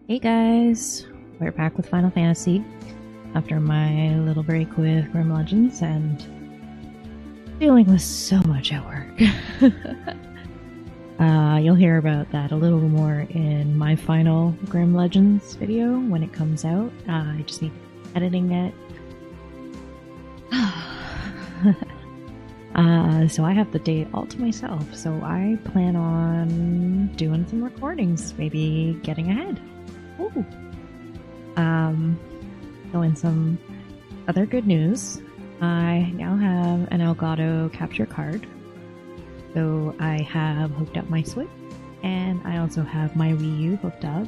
Hey guys, we're back with Final Fantasy after my little break with Grim Legends and dealing with so much at work. You'll hear about that a little more in my final Grim Legends video when it comes out. I just need editing it. So I have the day all to myself, so I plan on doing some recordings, maybe getting ahead. Ooh. So in some other good news, I now have an Elgato capture card. So I have hooked up my Switch, and I also have my Wii U hooked up.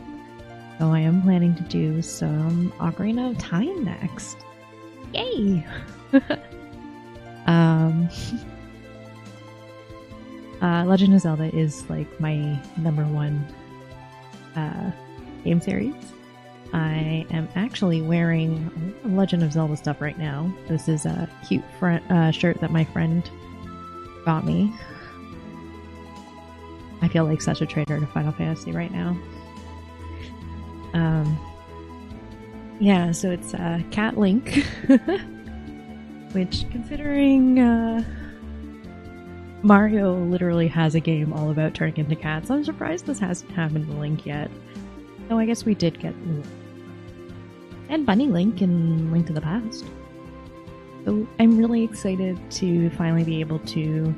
So I am planning to do some Ocarina of Time next. Yay! Legend of Zelda is like my _1 game series. I am actually wearing Legend of Zelda stuff right now. This is a cute shirt that my friend got me. I feel like such a traitor to Final Fantasy right now. Yeah, so it's Cat Link, which, considering Mario literally has a game all about turning into cats, I'm surprised this hasn't happened to Link yet. Oh, I guess we did get and Bunny Link in Link to the Past. So I'm really excited to finally be able to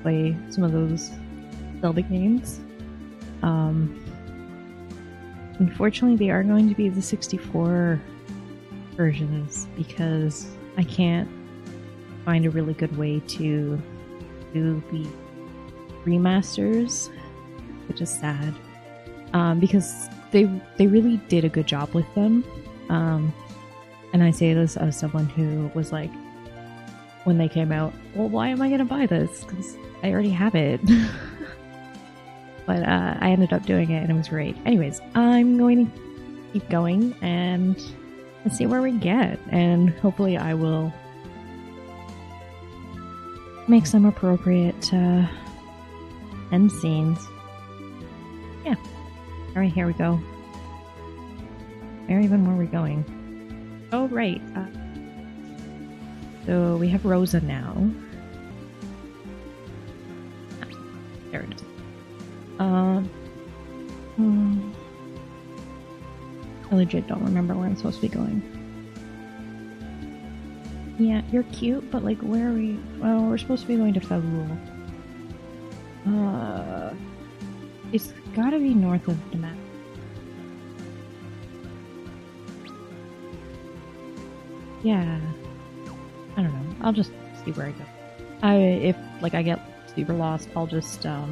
play some of those Zelda games. Unfortunately, they are going to be the 64 versions because I can't find a really good way to do the remasters, which is sad. Because they really did a good job with them. And I say this as someone who was like, when they came out, well, why am I going to buy this? Because I already have it. But I ended up doing it and it was great. Anyways, I'm going to keep going and let's see where we get. And hopefully I will make some appropriate end scenes. Yeah. Alright, here we go. Where even were we going? Oh, right. So we have Rosa now. There it is. I legit don't remember where I'm supposed to be going. Yeah, you're cute, but like, where are we? Well, we're supposed to be going to Fabul. It's gotta be north of the map. Yeah. I don't know. I'll just see where I go. If like I get super lost, I'll just go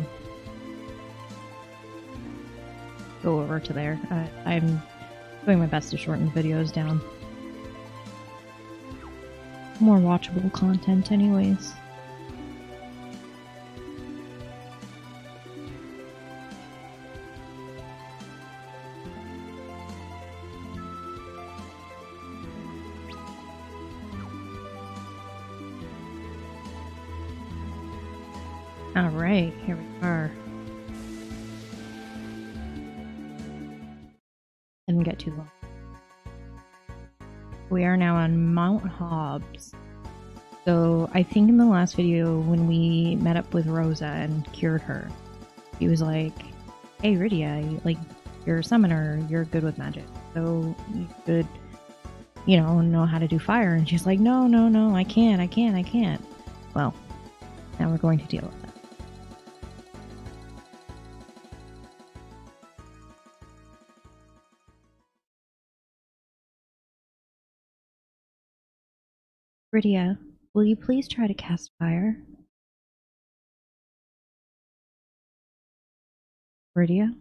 over to there. I'm doing my best to shorten videos down. More watchable content anyways. Alright, here we are. Didn't get too long. We are now on Mount Hobbs. So I think in the last video when we met up with Rosa and cured her, he was like, hey Rydia, like, you're a summoner, you're good with magic, so you could, you know how to do fire. And she's like, no, I can't. Well, now we're going to deal with that. Rydia, will you please try to cast fire? Rydia?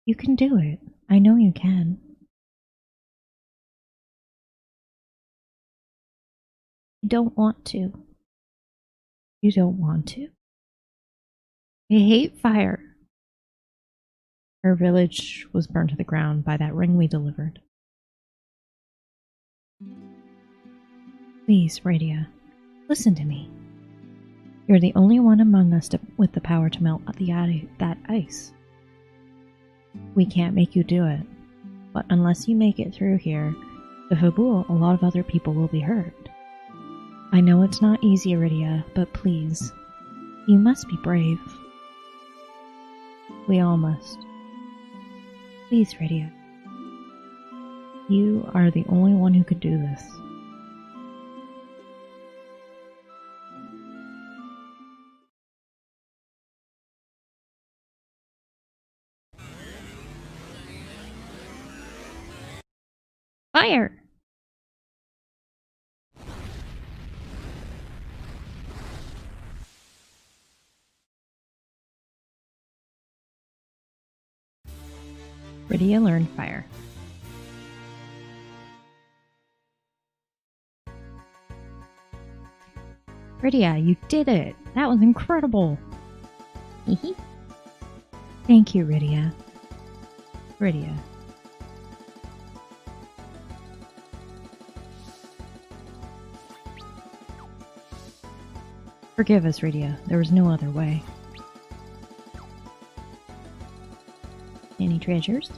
You can do it. I know you can. I don't want to. You don't want to? I hate fire. Her village was burned to the ground by that ring we delivered. Please, Rydia, listen to me. You're the only one among us with the power to melt that ice. We can't make you do it. But unless you make it through here, the Fabul, a lot of other people will be hurt. I know it's not easy, Iridia, but please, you must be brave. We all must. Please, Iridia. You are the only one who could do this. Fire! Iridia learned fire. Iridia, you did it! That was incredible! Thank you, Iridia. Iridia. Forgive us, Iridia. There was no other way. Any treasures?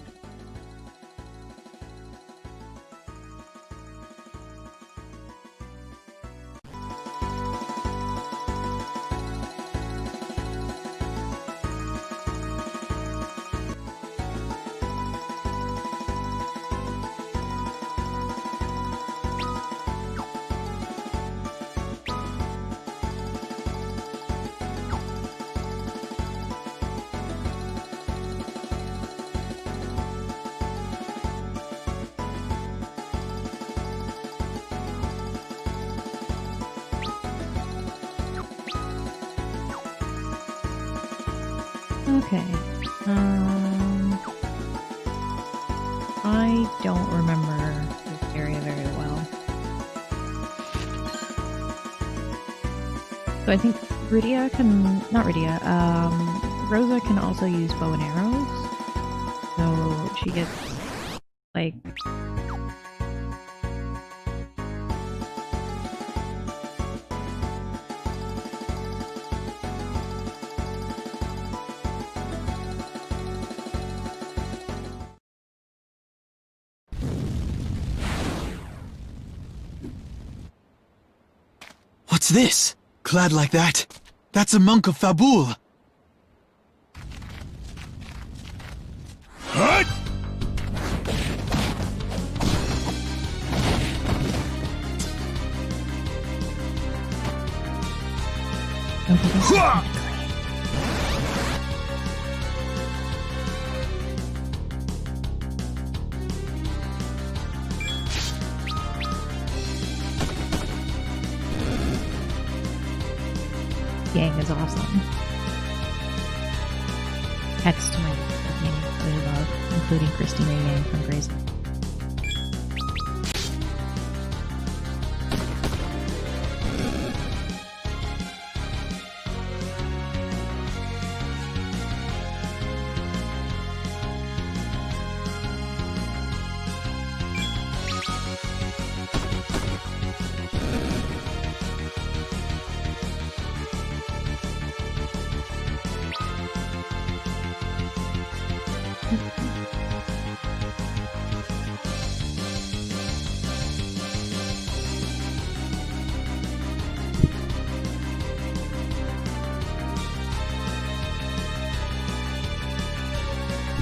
Okay. I don't remember this area very well. So I think Iridia can, not Iridia, Rosa can also use bow and arrows. So she gets, like, What's this? Clad like that? That's a monk of Fabul! What? Yang is awesome. Hex to my Yang I really love, including Christina Yang from Grey's Anatomy.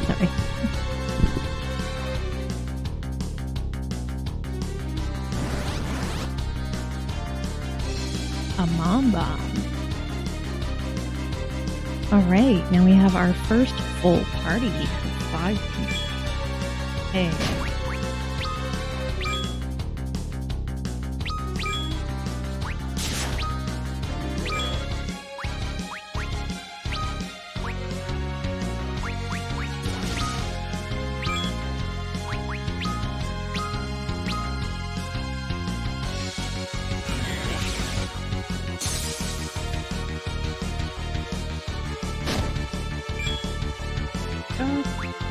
Sorry. A mom bomb. Alright, now we have our first full party of 5 people. Hey. Oh,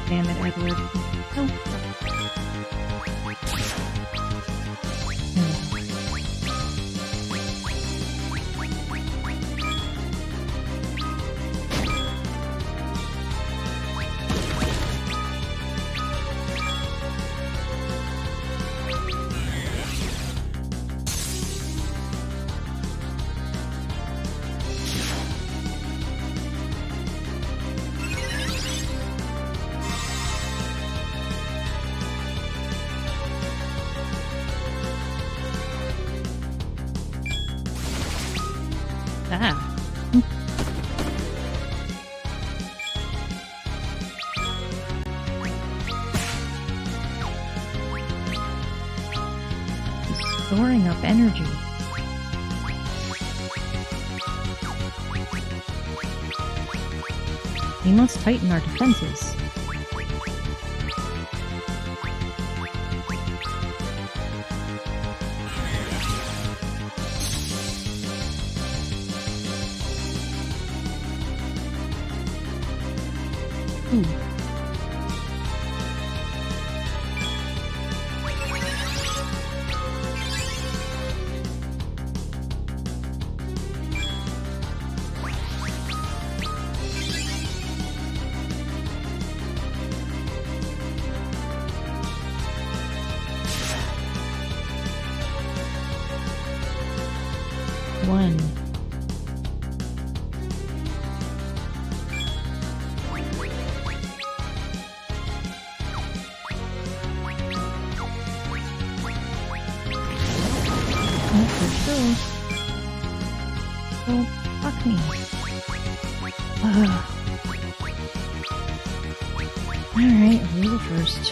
damn it, Edward. Oh. storing up energy. We must tighten our defenses. Ooh. One. Oh, fuck me. Alright, Rosa first.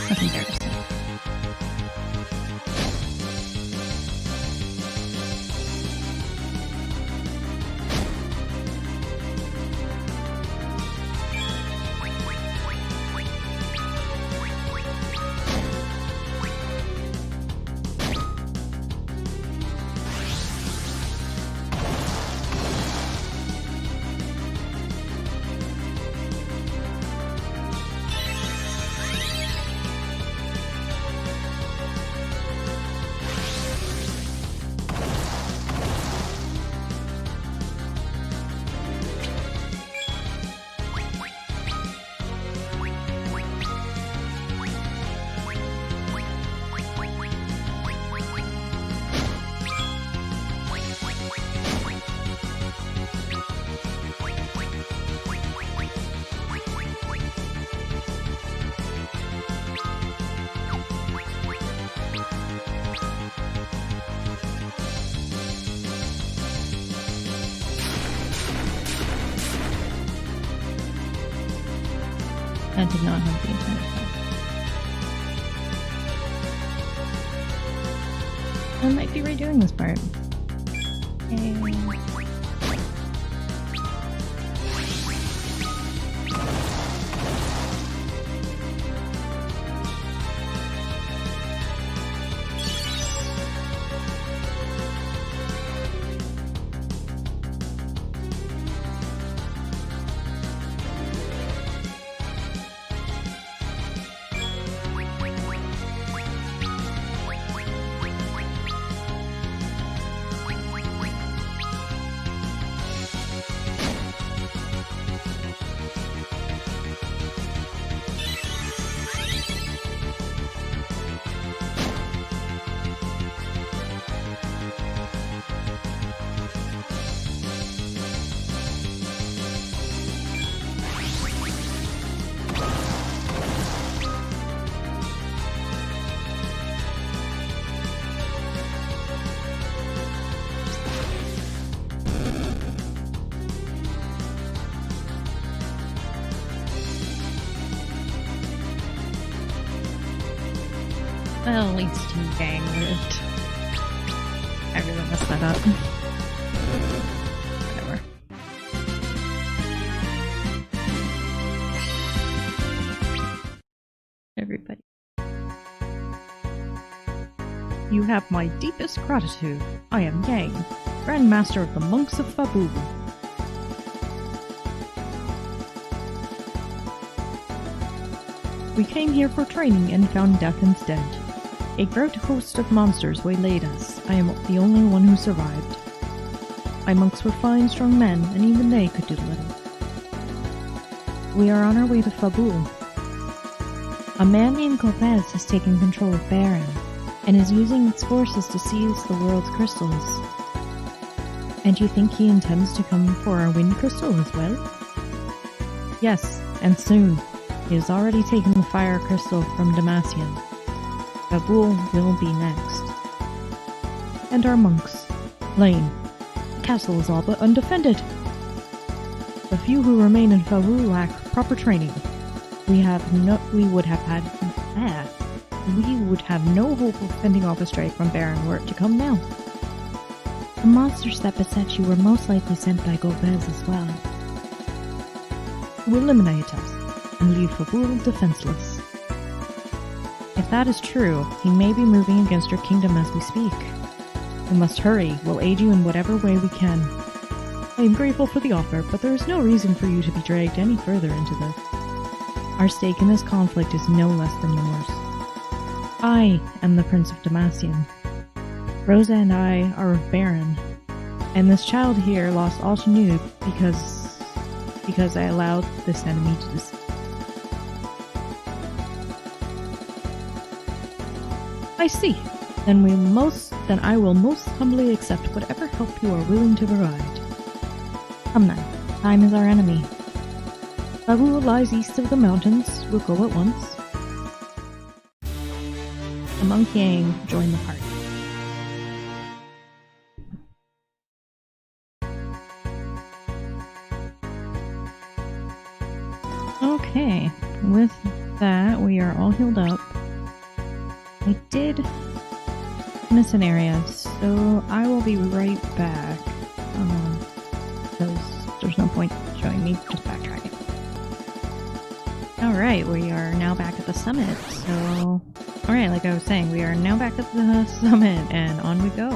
Nothing there to say. I did not have the intended effect. I might be redoing this part. Well, at least Team Gang lived. I really messed that up. Whatever. Everybody. You have my deepest gratitude. I am Yang, Grandmaster of the Monks of Fabul. We came here for training and found death instead. A great host of monsters waylaid us. I am the only one who survived. My monks were fine, strong men, and even they could do little. We are on our way to Fabul. A man named Lopez has taken control of Baron, and is using its forces to seize the world's crystals. And you think he intends to come for our wind crystal as well? Yes, and soon. He has already taken the fire crystal from Damasian. Fabul will be next. And our monks. Lane. The castle is all but undefended. The few who remain in Fabul lack proper training. we would have no hope of fending off a strike from Baron were it to come now. The monsters that beset you were most likely sent by Gomez as well. To eliminate us and leave Fabul defenseless. If that is true, he may be moving against your kingdom as we speak. We must hurry. We'll aid you in whatever way we can. I am grateful for the offer, but there is no reason for you to be dragged any further into this. Our stake in this conflict is no less than yours. I am the Prince of Demacian. Rosa and I are of Baron, and this child here lost all she knew because I allowed this enemy to I see. Then I will most humbly accept whatever help you are willing to provide. Come then, time is our enemy. Fabul lies east of the mountains. We'll go at once. The monk gang join the party. Okay, with that, we are all healed up. I did miss an area, so I will be right back. Because there's no point showing me just backtracking. Alright, we are now back at the summit, so... Alright, like I was saying, we are now back at the summit, and on we go.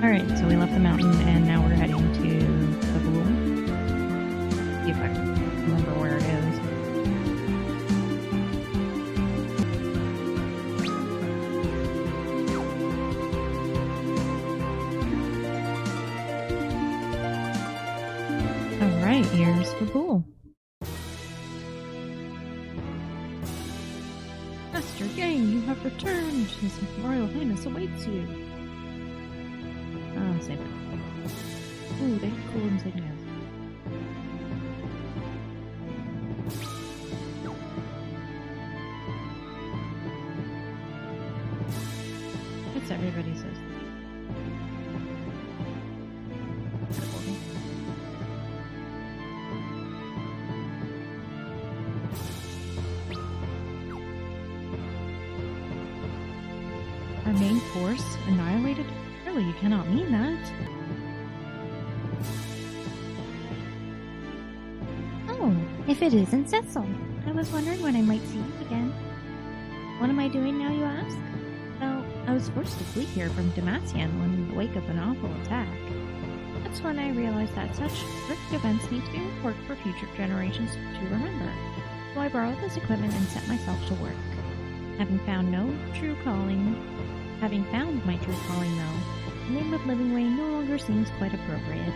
Alright, so we left the mountain and now we're heading to Fabul. See if I can remember where it is. Alright, here's Fabul. Master Yang, you have returned! His Royal Highness awaits you! Oh, save it. Ooh, they have cool insignias. That's everybody says. Our main force annihilated? Surely you cannot mean that. Oh, if it isn't Cecil. I was wondering when I might see you again. What am I doing now, you ask? Well, I was forced to flee here from Demacian in the wake of an awful attack. That's when I realized that such horrific events need to be recorded for future generations to remember. So I borrowed this equipment and set myself to work. Having found my true calling, though, the name of Living Way no longer seems quite appropriate.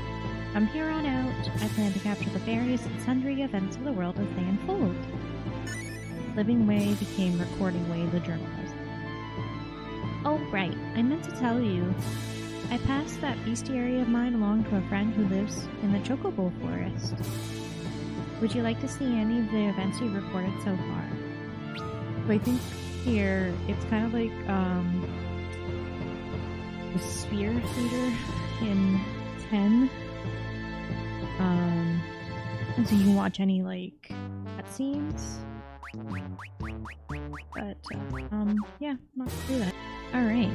From here on out, I plan to capture the various and sundry events of the world as they unfold. Living Way became Recording Way, the journalist. Oh, right, I meant to tell you. I passed that bestiary of mine along to a friend who lives in the Chocobo Forest. Would you like to see any of the events you've recorded so far? So I think here, it's kind of like, the Sphere Theater in 10. And so you can watch any, like, cutscenes. But, yeah, not to do that. Alright,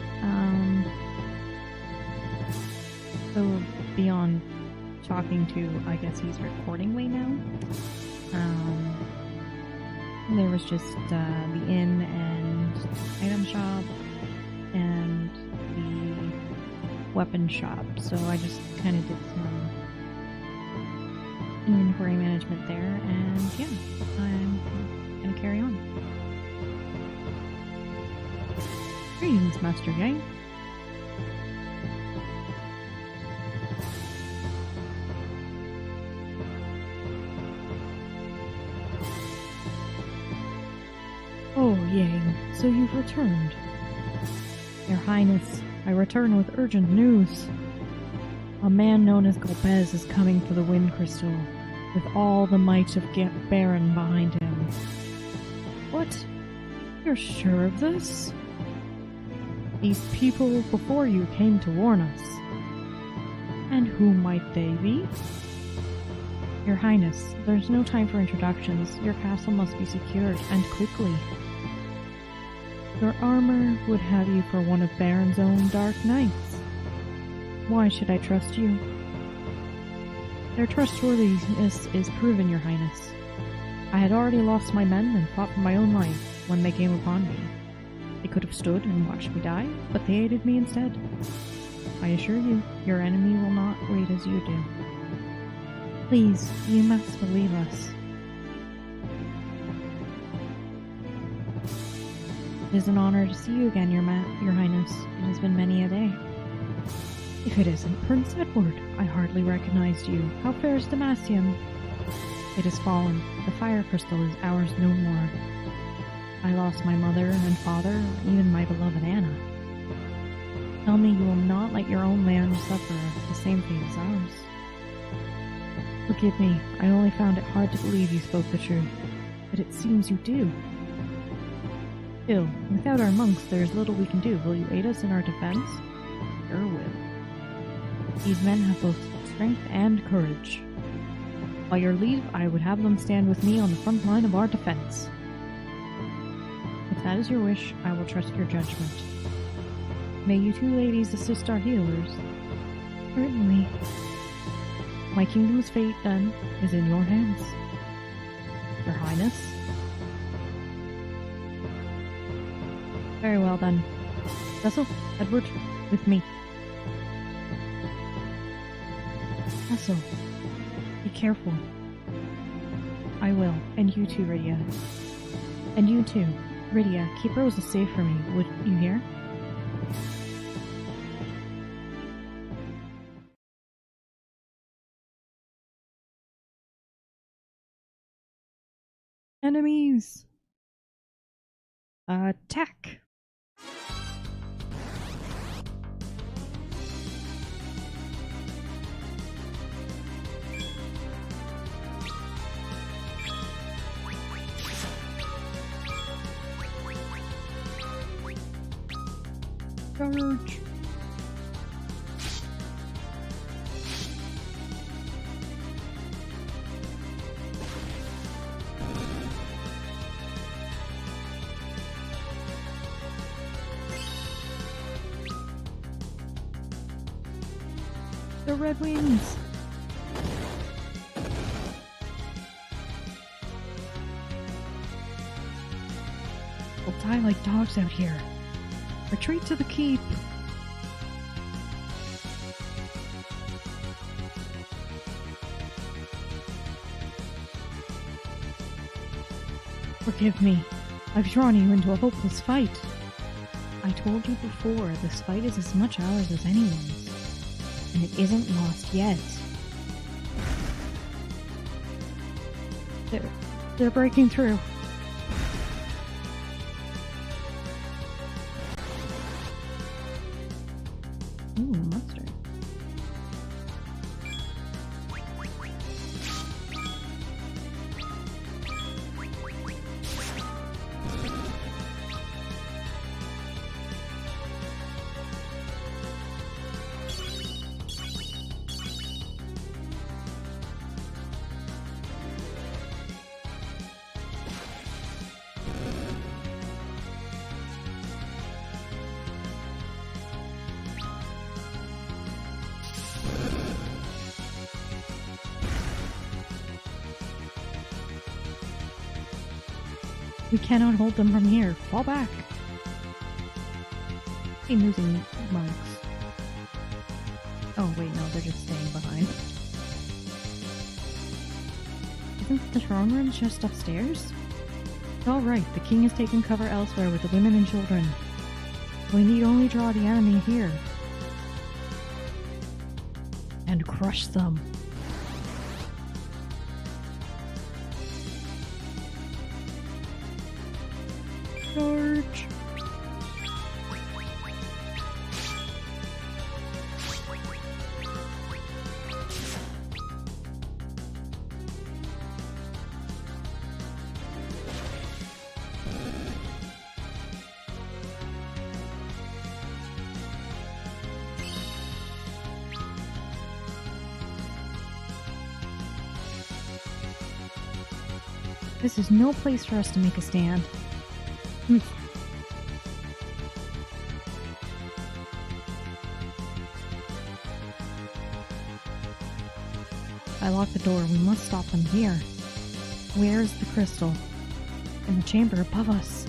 so beyond talking to, I guess he's Recording Way now, there was just, the inn and item shop, and the weapon shop, so I just kind of did some inventory management there, and yeah, I'm gonna carry on. Greetings, Master Yang. Oh, Yang, so you've returned. Your Highness, I return with urgent news. A man known as Golbez is coming for the Wind Crystal, with all the might of Baron behind him. What? You're sure of this? These people before you came to warn us. And who might they be? Your Highness, there's no time for introductions. Your castle must be secured, and quickly. Your armor would have you for one of Baron's own Dark Knights. Why should I trust you? Their trustworthiness is proven, Your Highness. I had already lost my men and fought for my own life when they came upon me. They could have stood and watched me die, but they aided me instead. I assure you, your enemy will not wait as you do. Please, you must believe us. It is an honor to see you again, Your Highness. It has been many a day. If it isn't Prince Edward, I hardly recognized you. How fares Demacian? It has fallen. The fire crystal is ours no more. I lost my mother and father, even my beloved Anna. Tell me you will not let your own land suffer the same fate as ours. Forgive me, I only found it hard to believe you spoke the truth, but it seems you do. Still, without our monks, there is little we can do. Will you aid us in our defense? Sure will. These men have both strength and courage. By your leave, I would have them stand with me on the front line of our defense. If that is your wish, I will trust your judgment. May you two ladies assist our healers. Certainly. My kingdom's fate, then, is in your hands. Your Highness? Very well, then. Cecil, Edward, with me. Cecil, be careful. I will, and you too, Rydia. And you too. Rydia, keep Rosa safe for me, would you hear? Enemies! Attack! Charge! The Red Wings! We'll die like dogs out here. Retreat to the keep! Forgive me. I've drawn you into a hopeless fight. I told you before, this fight is as much ours as anyone's. And it isn't lost yet. They're breaking through. Ooh, mustard. We cannot hold them from here. Fall back. I'm losing marks. Oh, wait, no, they're just staying behind. Isn't the throne room just upstairs? It's all right. The king has taken cover elsewhere with the women and children. We need only draw the enemy here. And crush them. Charge! This is no place for us to make a stand. I locked the door. We must stop them here. Where's the crystal? In the chamber above us.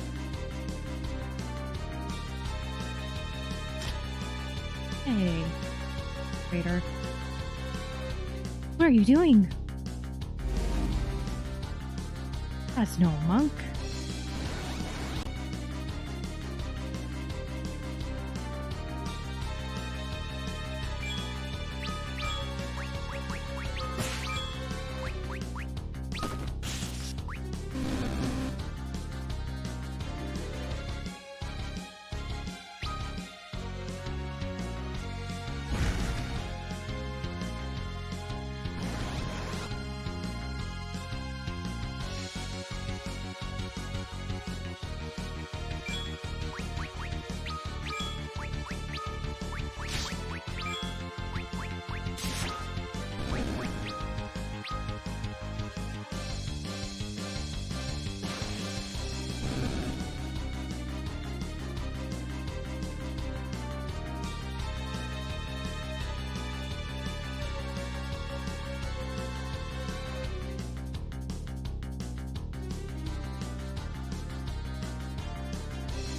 Hey, traitor. What are you doing? That's no monk.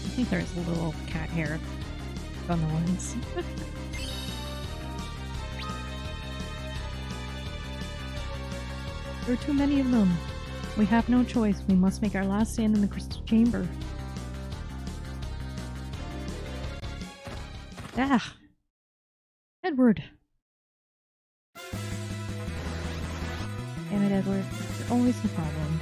I think there's a little cat hair on the lens. There are too many of them. We have no choice. We must make our last stand in the crystal chamber. Ah! Edward! Damn it, Edward. You're always the problem.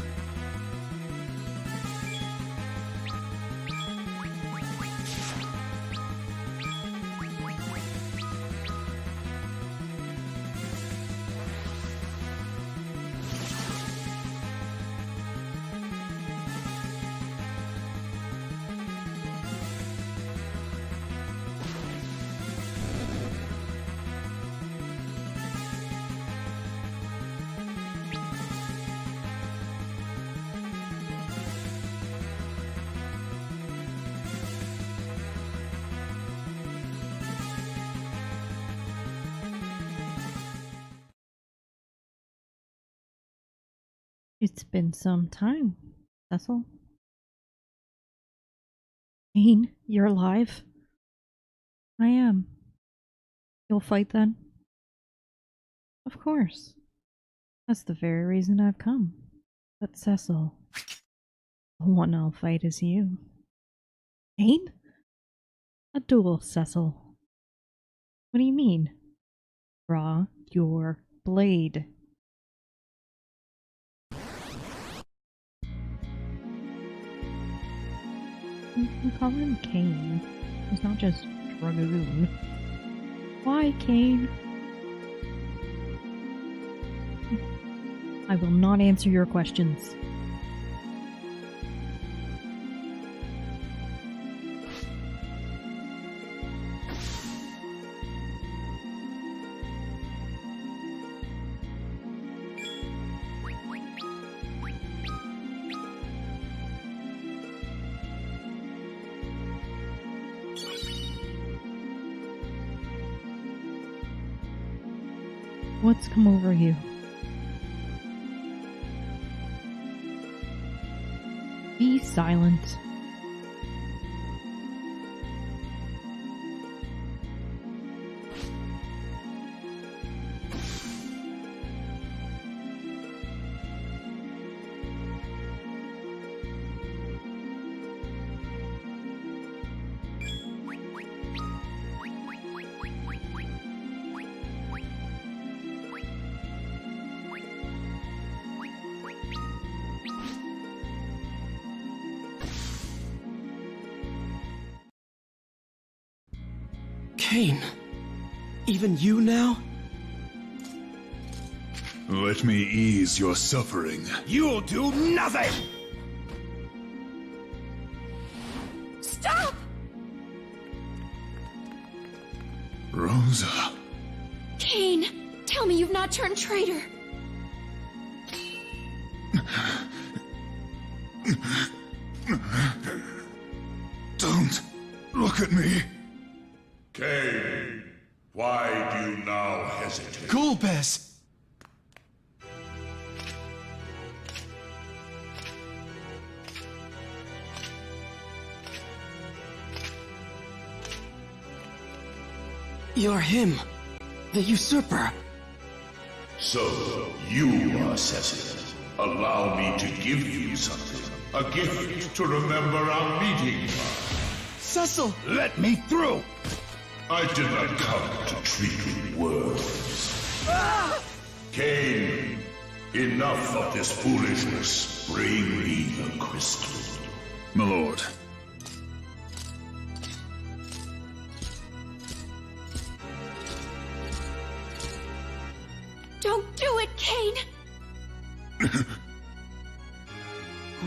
It's been some time, Cecil. Kane, you're alive? I am. You'll fight then? Of course. That's the very reason I've come. But Cecil, the one I'll fight is you. Kane? A duel, Cecil. What do you mean? Draw your blade. You call him Kane. He's not just Dragoon. Why, Kane? I will not answer your questions. What's come over you? Be silent. Cain, even you now? Let me ease your suffering. You'll do nothing! Stop! Rosa. Cain, tell me you've not turned traitor. Don't look at me. Cain, why do you now hesitate? Golbez! You're him, the usurper. So, you are Cecil. Allow me to give you something. A gift to remember our meeting. Cecil! Let me through! I did not come to treat with words. Cain, enough of this foolishness. Bring me the crystal. My lord. Don't do it, Cain!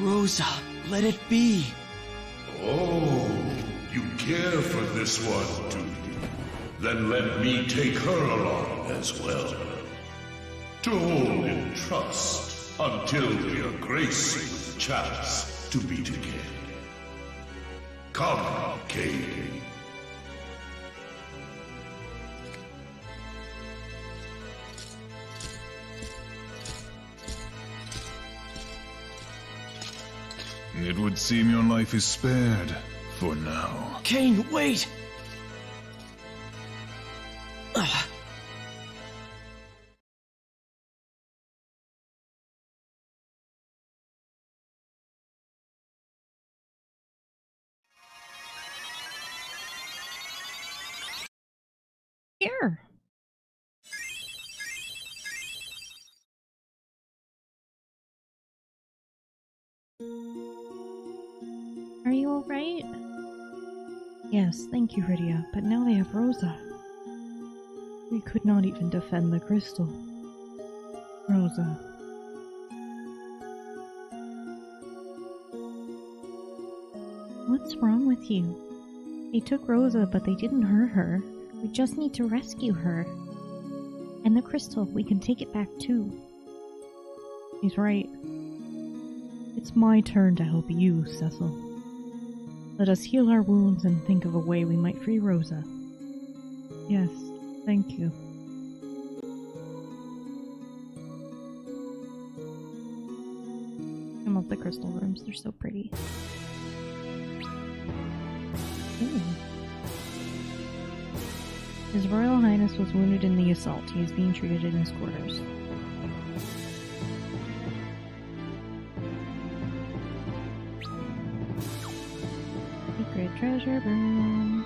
Rosa, let it be. Oh, you care for this one, do you? Then let me take her along as well. To hold in trust until we are graced with the chance to meet again. Come, Cain. It would seem your life is spared, for now. Cain, wait! Here. Are you alright? Yes, thank you, Rydia, but now they have Rosa. We could not even defend the crystal. Rosa. What's wrong with you? They took Rosa, but they didn't hurt her. We just need to rescue her. And the crystal, we can take it back too. He's right. It's my turn to help you, Cecil. Let us heal our wounds and think of a way we might free Rosa. Yes, thank you. I love the crystal rooms, they're so pretty. Ooh. His Royal Highness was wounded in the assault. He is being treated in his quarters. Secret treasure room.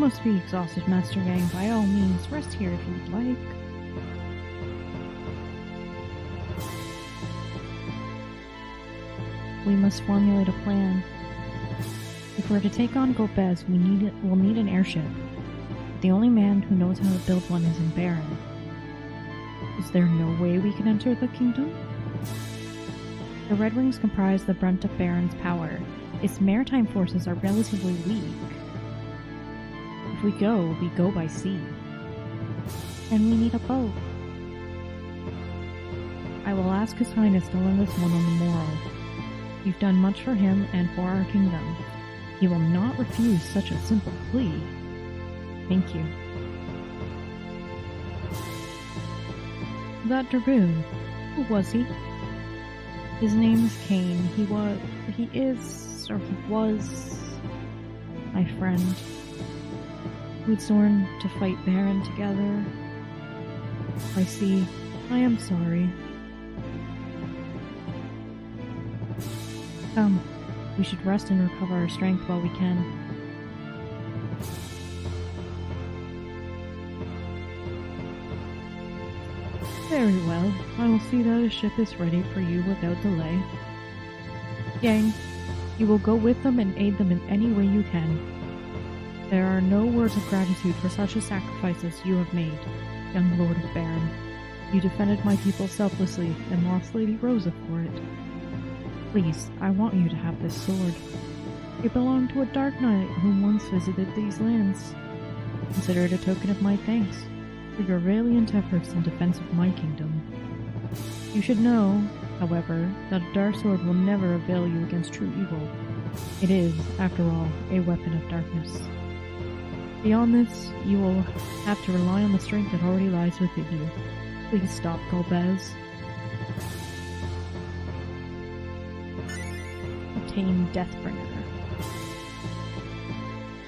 must be exhausted, Master Yang. By all means, rest here if you'd like. We must formulate a plan. If we're to take on Golbez, we'll need an airship. The only man who knows how to build one is in Baron. Is there no way we can enter the kingdom? The Red Wings comprise the brunt of Baron's power. Its maritime forces are relatively weak. If we go by sea. And we need a boat. I will ask His Highness to lend us one on the morrow. You've done much for him and for our kingdom. He will not refuse such a simple plea. Thank you. That dragoon, who was he? His name is Kane. He was my friend. We'd sworn to fight Baron together. I see. I am sorry. Come, we should rest and recover our strength while we can. Very well. I will see that a ship is ready for you without delay. Yang, you will go with them and aid them in any way you can. There are no words of gratitude for such a sacrifice as you have made, young Lord of Baron. You defended my people selflessly and lost Lady Rosa for it. Please, I want you to have this sword. It belonged to a Dark Knight who once visited these lands. Consider it a token of my thanks for your valiant efforts in defense of my kingdom. You should know, however, that a dark sword will never avail you against true evil. It is, after all, a weapon of darkness. Beyond this, you will have to rely on the strength that already lies within you. Please stop, Golbez. Obtain Deathbringer.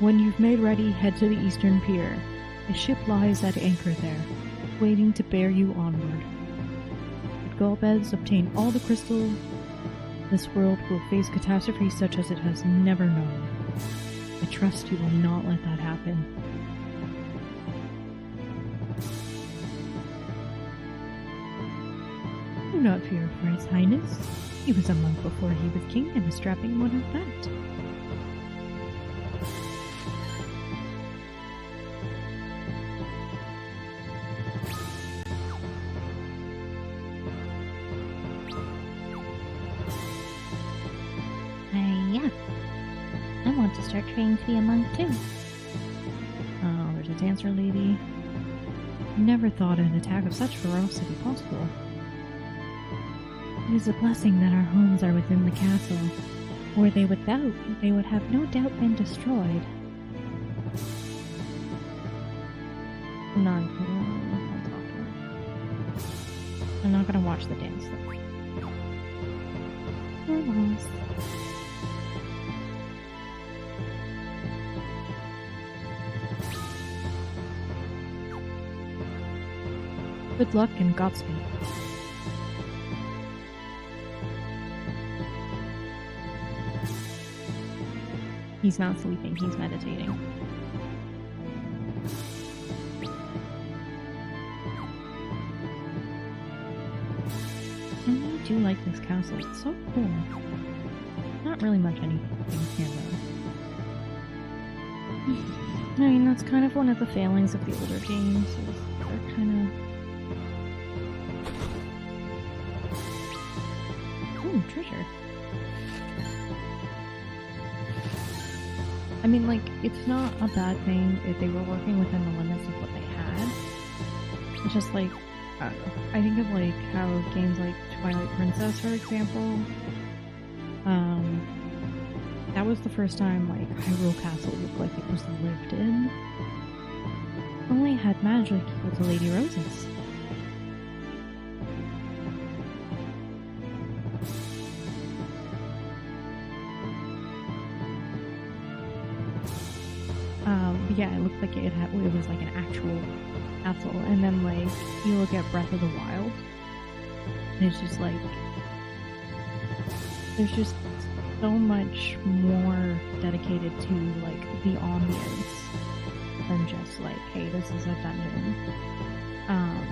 When you've made ready, head to the eastern pier. A ship lies at anchor there, waiting to bear you onward. If Golbez obtain all the crystal, this world will face catastrophe such as it has never known. I trust you will not let that happen. Do not fear for His Highness. He was a monk before he was king and a strapping one at that. Yeah. I want to start training to be a monk too. Oh, there's a dancer lady. Never thought an attack of such ferocity possible. It is a blessing that our homes are within the castle. Were they without, they would have no doubt been destroyed. I'm not gonna watch the dance though. We're lost. Good luck and Godspeed. He's not sleeping, he's meditating. I really do like this castle, it's so cool. Not really much anything here though. I mean, that's kind of one of the failings of the older games, is they're kind of... Ooh, treasure. I mean, like, it's not a bad thing if they were working within the limits of what they had. It's just like, I don't know. I think of like how games like Twilight Princess, for example, that was the first time like Hyrule Castle looked like it was lived in. Only had magic equal to Lady Rosa's. But yeah, it looked like it was like an actual castle. And then like you look at Breath of the Wild, and it's just like there's just so much more dedicated to like the ambience than just like, hey, this is a dungeon.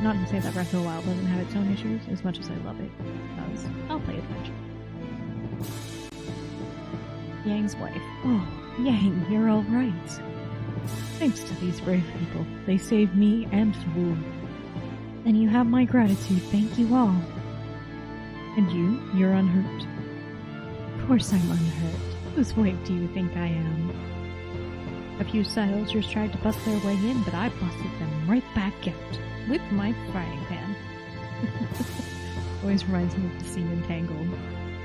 Not to say that Breath of the Wild doesn't have its own issues, as much as I love it, because I'll play adventure. Yang's wife. Oh, Yang, you're alright. Thanks to these brave people. They saved me and Fabul. And you have my gratitude, thank you all. And you're unhurt. Of course I'm unhurt. Whose wife do you think I am? A few soldiers tried to bust their way in, but I busted them right back out. With my frying pan. Always reminds me of the scene in Tangled.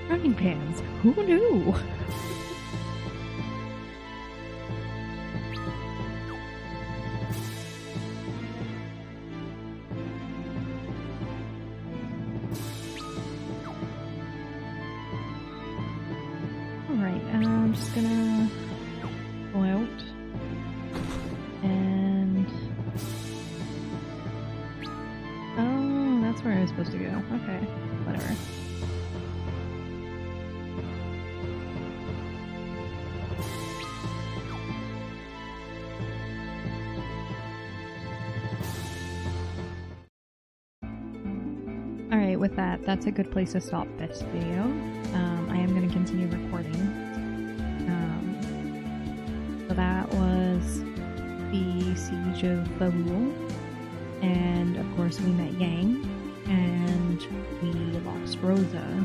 Frying pans, who knew? Alright, I'm just gonna go out and... Oh, that's where I was supposed to go. Okay, whatever. Alright, with that, that's a good place to stop this video. I am going to continue recording. So that was the Siege of Fabul, and of course we met Yang, and we lost Rosa,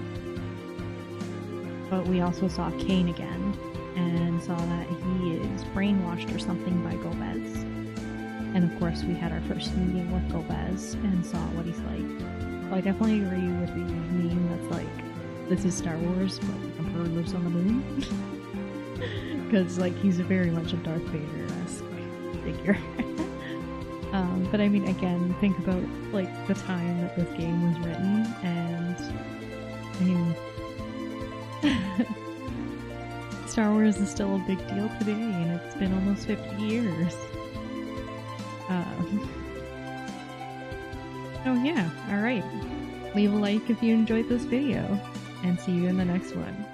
but we also saw Cain again, and saw that he is brainwashed or something by Gomez. And of course we had our first meeting with Gomez and saw what he's like. So I definitely agree with the meme that's like, this is Star Wars, but the Emperor lives on the moon. Because like he's very much a Darth Vader-esque figure. But I mean, again, think about like the time that this game was written, and I mean, Star Wars is still a big deal today, and it's been almost 50 years. Oh yeah, alright. Leave a like if you enjoyed this video, and see you in the next one.